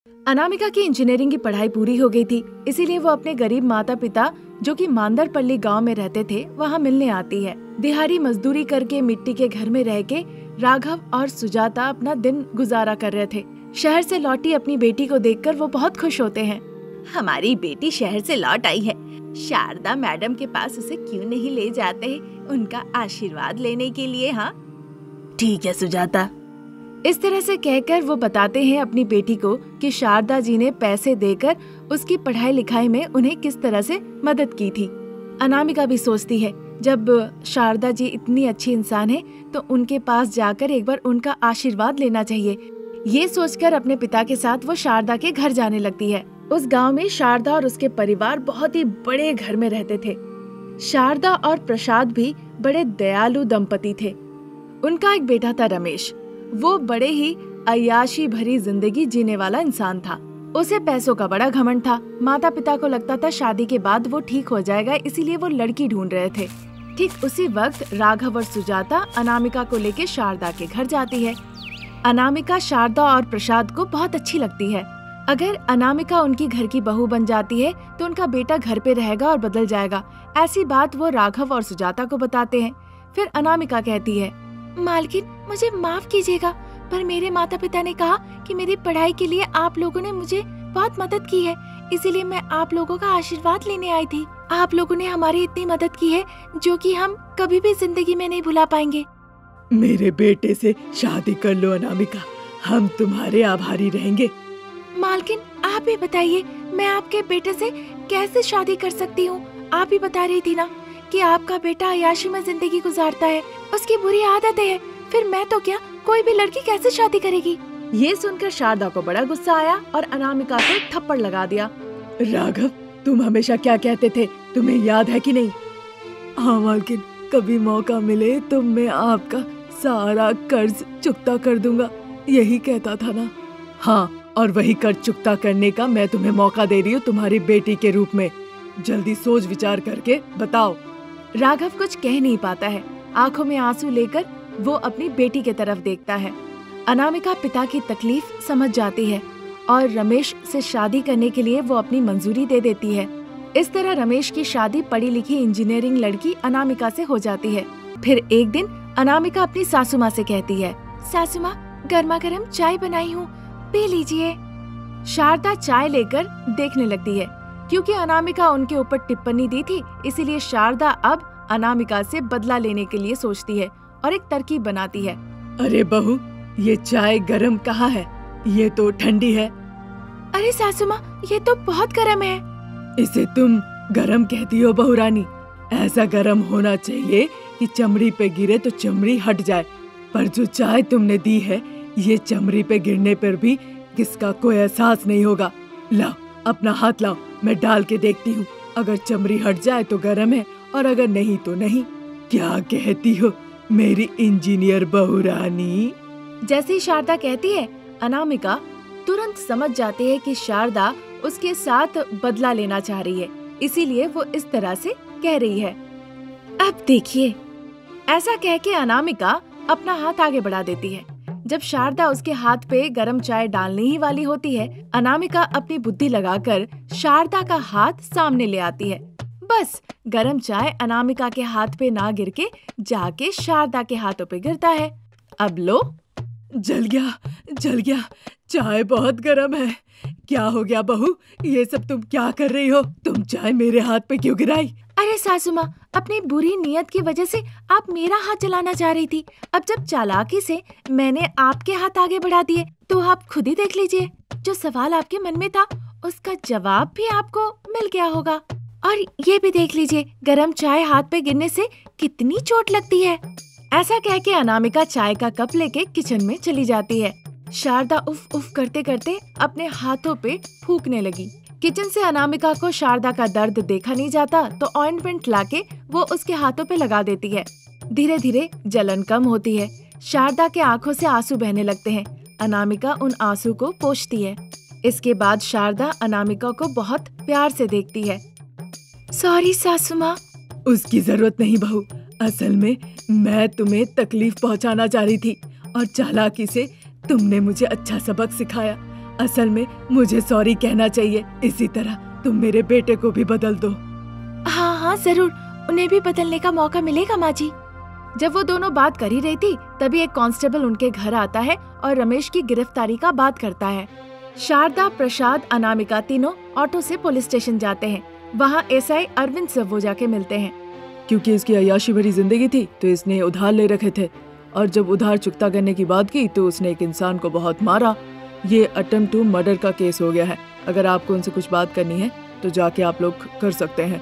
अनामिका की इंजीनियरिंग की पढ़ाई पूरी हो गई थी, इसीलिए वो अपने गरीब माता पिता जो कि मांदरपल्ली गांव में रहते थे वहां मिलने आती है। दिहाड़ी मजदूरी करके मिट्टी के घर में रह के राघव और सुजाता अपना दिन गुजारा कर रहे थे। शहर से लौटी अपनी बेटी को देखकर वो बहुत खुश होते हैं। हमारी बेटी शहर से लौट आई है, शारदा मैडम के पास उसे क्यों नहीं ले जाते हैं उनका आशीर्वाद लेने के लिए। हाँ ठीक है सुजाता। इस तरह से कहकर वो बताते हैं अपनी बेटी को कि शारदा जी ने पैसे देकर उसकी पढ़ाई लिखाई में उन्हें किस तरह से मदद की थी। अनामिका भी सोचती है जब शारदा जी इतनी अच्छी इंसान है तो उनके पास जाकर एक बार उनका आशीर्वाद लेना चाहिए। ये सोचकर अपने पिता के साथ वो शारदा के घर जाने लगती है। उस गांव में शारदा और उसके परिवार बहुत ही बड़े घर में रहते थे। शारदा और प्रसाद भी बड़े दयालु दंपति थे। उनका एक बेटा था रमेश। वो बड़े ही अय्याशी भरी जिंदगी जीने वाला इंसान था। उसे पैसों का बड़ा घमंड था। माता पिता को लगता था शादी के बाद वो ठीक हो जाएगा, इसीलिए वो लड़की ढूंढ रहे थे। ठीक उसी वक्त राघव और सुजाता अनामिका को लेकर शारदा के घर जाती है। अनामिका शारदा और प्रसाद को बहुत अच्छी लगती है। अगर अनामिका उनकी घर की बहू बन जाती है तो उनका बेटा घर पे रहेगा और बदल जाएगा। ऐसी बात वो राघव और सुजाता को बताते हैं। फिर अनामिका कहती है, मालकिन मुझे माफ कीजिएगा, पर मेरे माता पिता ने कहा कि मेरी पढ़ाई के लिए आप लोगों ने मुझे बहुत मदद की है, इसीलिए मैं आप लोगों का आशीर्वाद लेने आई थी। आप लोगों ने हमारी इतनी मदद की है जो कि हम कभी भी जिंदगी में नहीं भुला पाएंगे। मेरे बेटे से शादी कर लो अनामिका, हम तुम्हारे आभारी रहेंगे। मालकिन आप ही बताइए, मैं आपके बेटे से कैसे शादी कर सकती हूँ? आप ही बता रही थी ना कि आपका बेटा अय्याशी में जिंदगी गुजारता है, उसकी बुरी आदतें हैं। फिर मैं तो क्या, कोई भी लड़की कैसे शादी करेगी? ये सुनकर शारदा को बड़ा गुस्सा आया और अनामिका को थप्पड़ लगा दिया। राघव, तुम हमेशा क्या कहते थे, तुम्हें याद है कि नहीं? हाँ मालकिन, कभी मौका मिले तो मैं आपका सारा कर्ज चुकता कर दूंगा, यही कहता था ना। हाँ, और वही कर्ज चुकता करने का मैं तुम्हें मौका दे रही हूँ तुम्हारी बेटी के रूप में। जल्दी सोच विचार करके बताओ। राघव कुछ कह नहीं पाता है। आंखों में आंसू लेकर वो अपनी बेटी की तरफ देखता है। अनामिका पिता की तकलीफ समझ जाती है और रमेश से शादी करने के लिए वो अपनी मंजूरी दे देती है। इस तरह रमेश की शादी पढ़ी लिखी इंजीनियरिंग लड़की अनामिका से हो जाती है। फिर एक दिन अनामिका अपनी सासू माँ से कहती है, सासू माँ, गर्मा गर्म चाय बनाई हूँ, पी लीजिए। शारदा चाय लेकर देखने लगती है। क्योंकि अनामिका उनके ऊपर टिप्पणी दी थी, इसीलिए शारदा अब अनामिका से बदला लेने के लिए सोचती है और एक तरकीब बनाती है। अरे बहू, ये चाय गरम कहाँ है, ये तो ठंडी है। अरे सासू माँ, ये तो बहुत गरम है। इसे तुम गरम कहती हो बहू रानी? ऐसा गरम होना चाहिए कि चमड़ी पे गिरे तो चमड़ी हट जाए, पर जो चाय तुमने दी है ये चमड़ी पे गिरने पर भी किसका कोई एहसास नहीं होगा। लाओ अपना हाथ लाओ, मैं डाल के देखती हूँ। अगर चमड़ी हट जाए तो गरम है और अगर नहीं तो नहीं। क्या कहती हो मेरी इंजीनियर बहू रानी? जैसे ही शारदा कहती है, अनामिका तुरंत समझ जाती है कि शारदा उसके साथ बदला लेना चाह रही है, इसीलिए वो इस तरह से कह रही है। अब देखिए, ऐसा कह के अनामिका अपना हाथ आगे बढ़ा देती है। जब शारदा उसके हाथ पे गरम चाय डालने ही वाली होती है, अनामिका अपनी बुद्धि लगाकर शारदा का हाथ सामने ले आती है। बस गरम चाय अनामिका के हाथ पे ना गिर के जाके शारदा के हाथों पे गिरता है। अब लो। जल गया, चाय बहुत गरम है। क्या हो गया बहू, ये सब तुम क्या कर रही हो? तुम चाय मेरे हाथ पे क्यों गिराई? अरे सासू माँ, अपनी बुरी नीयत की वजह से आप मेरा हाथ जलाना चाह रही थी। अब जब चालाकी से मैंने आपके हाथ आगे बढ़ा दिए तो आप खुद ही देख लीजिए, जो सवाल आपके मन में था उसका जवाब भी आपको मिल गया होगा। और ये भी देख लीजिए, गरम चाय हाथ पे गिरने से कितनी चोट लगती है। ऐसा कह के अनामिका चाय का कप लेके किचन में चली जाती है। शारदा उफ उफ करते करते अपने हाथों पे फूकने लगी। किचन से अनामिका को शारदा का दर्द देखा नहीं जाता तो ऑइंटमेंट लाके वो उसके हाथों पे लगा देती है। धीरे धीरे जलन कम होती है। शारदा के आंखों से आंसू बहने लगते हैं। अनामिका उन आंसू को पोंछती है। इसके बाद शारदा अनामिका को बहुत प्यार से देखती है। सॉरी सासू माँ। उसकी जरूरत नहीं बहू, असल में मैं तुम्हें तकलीफ पहुंचाना चाह रही थी और चालाकी से तुमने मुझे अच्छा सबक सिखाया। असल में मुझे सॉरी कहना चाहिए, इसी तरह तुम मेरे बेटे को भी बदल दो। हाँ हाँ जरूर, उन्हें भी बदलने का मौका मिलेगा माँ जी। जब वो दोनों बात कर ही रही थी तभी एक कांस्टेबल उनके घर आता है और रमेश की गिरफ्तारी का बात करता है। शारदा, प्रसाद, अनामिका तीनों ऑटो से पुलिस स्टेशन जाते हैं। वहाँ एसआई अरविंद से वो जाके मिलते हैं। क्योंकि इसकी अय्याशी भरी जिंदगी थी तो इसने उधार ले रखे थे, और जब उधार चुकता करने की बात की तो उसने एक इंसान को बहुत मारा। ये अटेम्प्ट टू मर्डर का केस हो गया है। अगर आपको उनसे कुछ बात करनी है तो जाके आप लोग कर सकते हैं।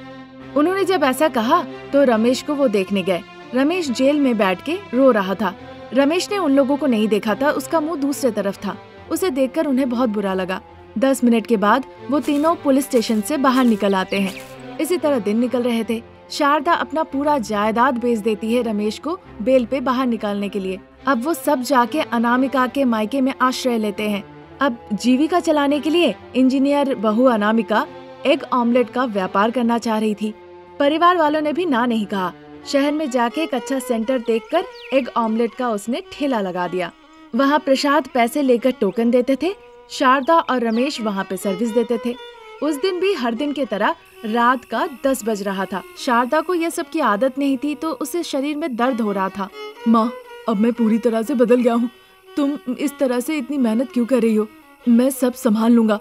उन्होंने जब ऐसा कहा तो रमेश को वो देखने गए। रमेश जेल में बैठ के रो रहा था। रमेश ने उन लोगों को नहीं देखा था, उसका मुंह दूसरे तरफ था। उसे देखकर उन्हें बहुत बुरा लगा। 10 मिनट के बाद वो तीनों पुलिस स्टेशन से बाहर निकल आते हैं। इसी तरह दिन निकल रहे थे। शारदा अपना पूरा जायदाद बेच देती है रमेश को बेल पे बाहर निकालने के लिए। अब वो सब जाके अनामिका के मायके में आश्रय लेते हैं। अब जीविका चलाने के लिए इंजीनियर बहू अनामिका एग ऑमलेट का व्यापार करना चाह रही थी। परिवार वालों ने भी ना नहीं कहा। शहर में जाके एक अच्छा सेंटर देखकर एग ऑमलेट का उसने ठेला लगा दिया। वहाँ प्रसाद पैसे लेकर टोकन देते थे। शारदा और रमेश वहाँ पे सर्विस देते थे। उस दिन भी हर दिन की तरह रात का 10 बज रहा था। शारदा को यह सब की आदत नहीं थी तो उसे शरीर में दर्द हो रहा था। माँ, अब मैं पूरी तरह से बदल गया हूँ। तुम इस तरह से इतनी मेहनत क्यों कर रही हो? मैं सब संभाल लूंगा,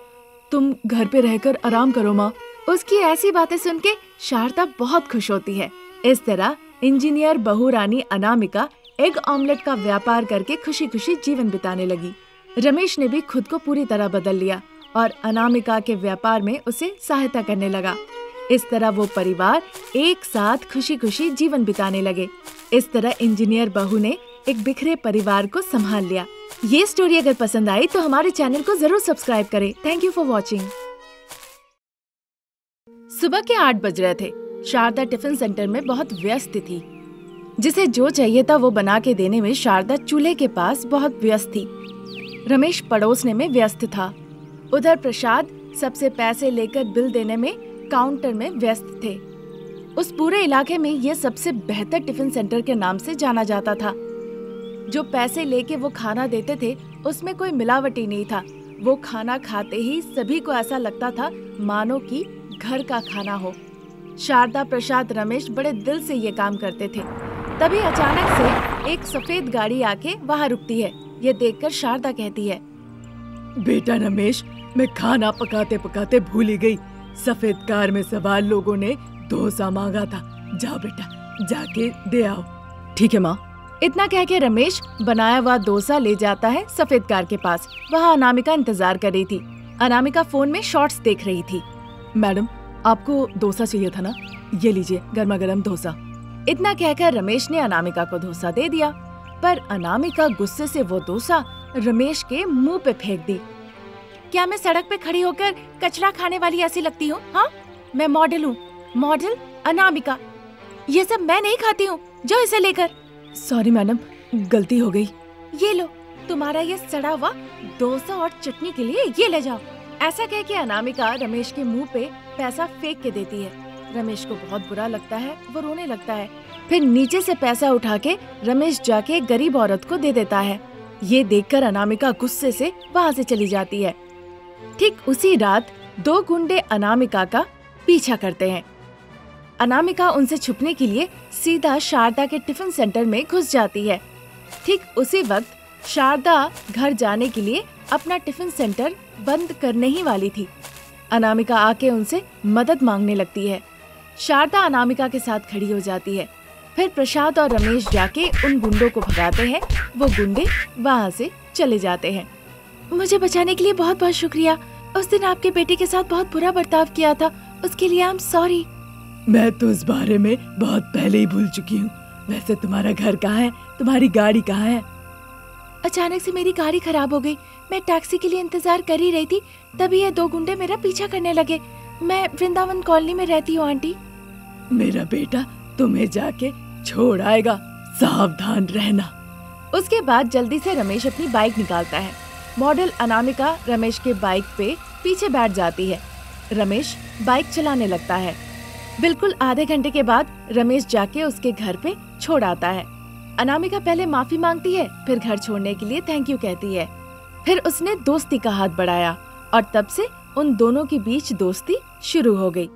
तुम घर पे रहकर आराम करो माँ। उसकी ऐसी बातें सुन के शारदा बहुत खुश होती है। इस तरह इंजीनियर बहू रानी अनामिका एग ऑमलेट का व्यापार करके खुशी खुशी जीवन बिताने लगी। रमेश ने भी खुद को पूरी तरह बदल लिया और अनामिका के व्यापार में उसे सहायता करने लगा। इस तरह वो परिवार एक साथ खुशी खुशी जीवन बिताने लगे। इस तरह इंजीनियर बहू ने एक बिखरे परिवार को संभाल लिया। ये स्टोरी अगर पसंद आई तो हमारे चैनल को जरूर सब्सक्राइब करें। Thank you for watching. सुबह के 8 बज रहे थे। शारदा टिफिन सेंटर में बहुत व्यस्त थी। जिसे जो चाहिए था वो बना के देने में शारदा चूल्हे के पास बहुत व्यस्त थी। रमेश पड़ोसने में व्यस्त था। उधर प्रसाद सबसे पैसे लेकर बिल देने में काउंटर में व्यस्त थे। उस पूरे इलाके में ये सबसे बेहतर टिफिन सेंटर के नाम से जाना जाता था। जो पैसे लेके वो खाना देते थे उसमें कोई मिलावटी नहीं था। वो खाना खाते ही सभी को ऐसा लगता था मानो कि घर का खाना हो। शारदा, प्रसाद, रमेश बड़े दिल से ये काम करते थे। तभी अचानक से एक सफेद गाड़ी आके वहाँ रुकती है। ये देखकर शारदा कहती है, बेटा रमेश, मैं खाना पकाते पकाते भूल ही गई। सफेद कार में सवार लोगों ने डोसा मांगा था। जाओ बेटा, जाके दे आओ। ठीक है माँ। इतना कह के रमेश बनाया हुआ डोसा ले जाता है सफेद कार के पास। वहाँ अनामिका इंतजार कर रही थी। अनामिका फोन में शॉर्ट्स देख रही थी। मैडम, आपको डोसा चाहिए था ना? ये लीजिए गर्मा गर्म डोसा। इतना कहकर रमेश ने अनामिका को डोसा दे दिया, पर अनामिका गुस्से से वो डोसा रमेश के मुंह पे फेंक दी। क्या मैं सड़क पे खड़ी होकर कचरा खाने वाली ऐसी लगती हूँ? हाँ, मैं मॉडल हूँ, मॉडल अनामिका। ये सब मैं नहीं खाती हूँ, जो इसे लेकर। सॉरी मैडम, गलती हो गई। ये लो, तुम्हारा ये सड़ा हुआ डोसा और चटनी के लिए ये ले जाओ। ऐसा कह के अनामिका रमेश के मुंह पे पैसा फेंक के देती है। रमेश को बहुत बुरा लगता है, वो रोने लगता है। फिर नीचे से पैसा उठा के रमेश जाके गरीब औरत को दे देता है। ये देखकर अनामिका गुस्से से वहाँ से चली जाती है। ठीक उसी रात 2 गुंडे अनामिका का पीछा करते हैं। अनामिका उनसे छुपने के लिए सीधा शारदा के टिफिन सेंटर में घुस जाती है। ठीक उसी वक्त शारदा घर जाने के लिए अपना टिफिन सेंटर बंद करने ही वाली थी। अनामिका आके उनसे मदद मांगने लगती है। शारदा अनामिका के साथ खड़ी हो जाती है। फिर प्रसाद और रमेश जाके उन गुंडों को भगाते हैं। वो गुंडे वहाँ से चले जाते हैं। मुझे बचाने के लिए बहुत बहुत शुक्रिया। उस दिन आपके बेटे के साथ बहुत बुरा बर्ताव किया था, उसके लिए आई एम सॉरी। मैं तो इस बारे में बहुत पहले ही भूल चुकी हूँ। वैसे तुम्हारा घर कहाँ है? तुम्हारी गाड़ी कहाँ है? अचानक से मेरी गाड़ी खराब हो गई। मैं टैक्सी के लिए इंतजार कर ही रही थी, तभी ये 2 गुंडे मेरा पीछा करने लगे। मैं वृंदावन कॉलोनी में रहती हूँ आंटी। मेरा बेटा तुम्हें जाके छोड़ आएगा, सावधान रहना। उसके बाद जल्दी से रमेश अपनी बाइक निकालता है। मॉडल अनामिका रमेश के बाइक पे पीछे बैठ जाती है। रमेश बाइक चलाने लगता है। बिल्कुल आधे घंटे के बाद रमेश जाके उसके घर पे छोड़ आता है। अनामिका पहले माफी मांगती है, फिर घर छोड़ने के लिए थैंक यू कहती है। फिर उसने दोस्ती का हाथ बढ़ाया और तब से उन दोनों के बीच दोस्ती शुरू हो गई।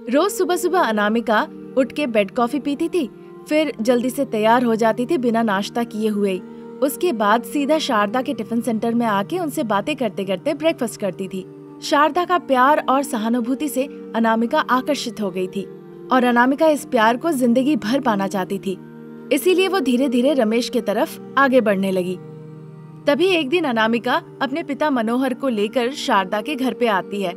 रोज सुबह सुबह अनामिका उठ के बेड कॉफी पीती थी, फिर जल्दी से तैयार हो जाती थी बिना नाश्ता किए हुए। उसके बाद सीधा शारदा के टिफिन सेंटर में आके उनसे बातें करते करते ब्रेकफास्ट करती थी। शारदा का प्यार और सहानुभूति से अनामिका आकर्षित हो गई थी और अनामिका इस प्यार को जिंदगी भर पाना चाहती थी। इसीलिए वो धीरे धीरे रमेश की तरफ आगे बढ़ने लगी। तभी एक दिन अनामिका अपने पिता मनोहर को लेकर शारदा के घर पे आती है।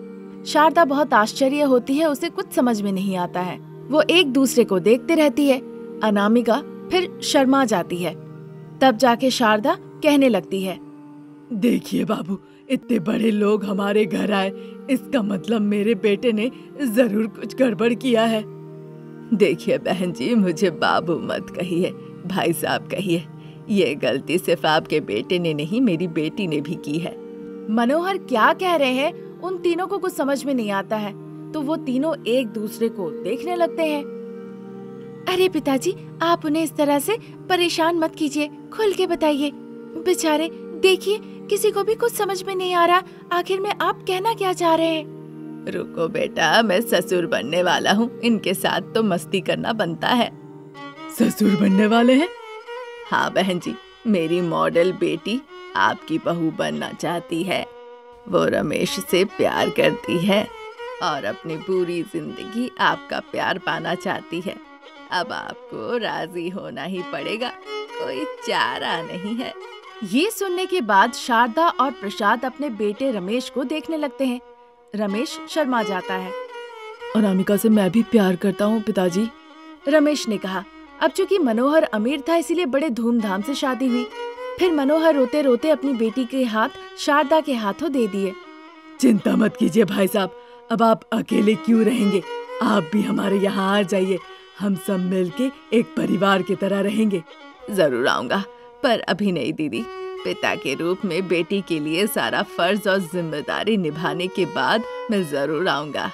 शारदा बहुत आश्चर्य होती है, उसे कुछ समझ में नहीं आता है। वो एक दूसरे को देखते रहती है। अनामिका फिर शर्मा जाती है। तब जाके शारदा कहने लगती है, देखिए बाबू, इतने बड़े लोग हमारे घर आए, इसका मतलब मेरे बेटे ने जरूर कुछ गड़बड़ किया है। देखिए बहन जी, मुझे बाबू मत कहिए, भाई साहब कहिए। ये गलती सिर्फ आपके बेटे ने नहीं, मेरी बेटी ने भी की है। मनोहर क्या कह रहे हैं उन तीनों को कुछ समझ में नहीं आता है, तो वो तीनों एक दूसरे को देखने लगते हैं। अरे पिताजी, आप उन्हें इस तरह से परेशान मत कीजिए, खुल के बताइए। बेचारे, देखिए किसी को भी कुछ समझ में नहीं आ रहा, आखिर में आप कहना क्या चाह रहे हैं? रुको बेटा, मैं ससुर बनने वाला हूँ, इनके साथ तो मस्ती करना बनता है। ससुर बनने वाले हैं? हाँ बहन जी, मेरी मॉडल बेटी आपकी बहू बनना चाहती है। वो रमेश से प्यार करती है और अपनी पूरी जिंदगी आपका प्यार पाना चाहती है। अब आपको राजी होना ही पड़ेगा, कोई चारा नहीं है। ये सुनने के बाद शारदा और प्रसाद अपने बेटे रमेश को देखने लगते हैं। रमेश शर्मा जाता है। अनामिका से मैं भी प्यार करता हूँ पिताजी, रमेश ने कहा। अब चूंकि मनोहर अमीर था, इसीलिए बड़े धूमधाम से शादी हुई। फिर मनोहर रोते रोते अपनी बेटी के हाथ शारदा के हाथों दे दिए। चिंता मत कीजिए भाई साहब, अब आप अकेले क्यों रहेंगे, आप भी हमारे यहाँ आ जाइए, हम सब मिलके एक परिवार की तरह रहेंगे। जरूर आऊंगा, पर अभी नहीं दीदी। पिता के रूप में बेटी के लिए सारा फर्ज और जिम्मेदारी निभाने के बाद मैं जरूर आऊंगा।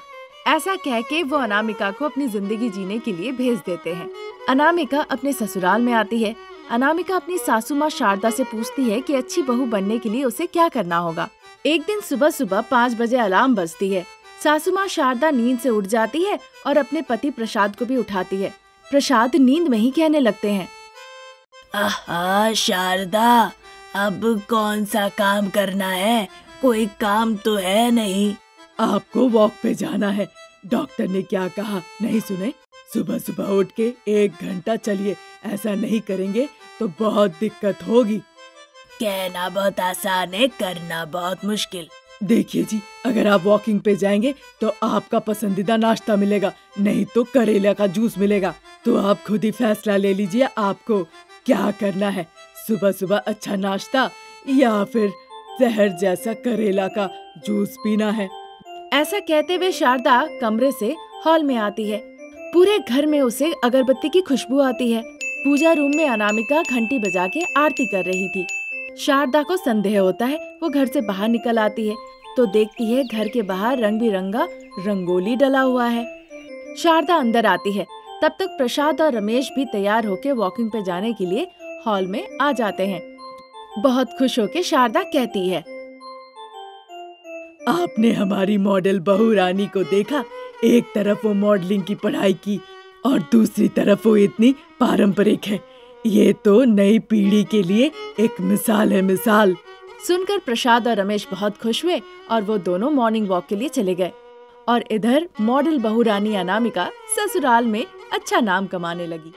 ऐसा कह के वो अनामिका को अपनी जिंदगी जीने के लिए भेज देते हैं। अनामिका अपने ससुराल में आती है। अनामिका अपनी सासू माँ शारदा से पूछती है कि अच्छी बहू बनने के लिए उसे क्या करना होगा। एक दिन सुबह सुबह 5 बजे अलार्म बजती है। सासू माँ शारदा नींद से उठ जाती है और अपने पति प्रसाद को भी उठाती है। प्रसाद नींद में ही कहने लगते हैं, आहा शारदा, अब कौन सा काम करना है, कोई काम तो है नहीं। आपको वॉक पे जाना है, डॉक्टर ने क्या कहा नहीं सुने? सुबह सुबह उठ के 1 घंटा चलिए, ऐसा नहीं करेंगे तो बहुत दिक्कत होगी। कहना बहुत आसान है, करना बहुत मुश्किल। देखिए जी, अगर आप वॉकिंग पे जाएंगे तो आपका पसंदीदा नाश्ता मिलेगा, नहीं तो करेला का जूस मिलेगा। तो आप खुद ही फैसला ले लीजिए, आपको क्या करना है, सुबह सुबह अच्छा नाश्ता या फिर जहर जैसा करेला का जूस पीना है। ऐसा कहते हुए शारदा कमरे से हॉल में आती है। पूरे घर में उसे अगरबत्ती की खुशबू आती है। पूजा रूम में अनामिका घंटी बजा के आरती कर रही थी। शारदा को संदेह होता है। वो घर से बाहर निकल आती है तो देखती है घर के बाहर रंग बिरंगा रंगोली डला हुआ है। शारदा अंदर आती है। तब तक प्रसाद और रमेश भी तैयार होके वॉकिंग पे जाने के लिए हॉल में आ जाते हैं। बहुत खुश होके शारदा कहती है, आपने हमारी मॉडल बहू रानी को देखा, एक तरफ वो मॉडलिंग की पढ़ाई की और दूसरी तरफ वो इतनी पारंपरिक है। ये तो नई पीढ़ी के लिए एक मिसाल है, मिसाल। सुनकर प्रसाद और रमेश बहुत खुश हुए और वो दोनों मॉर्निंग वॉक के लिए चले गए। और इधर मॉडल बहू रानी अनामिका ससुराल में अच्छा नाम कमाने लगी।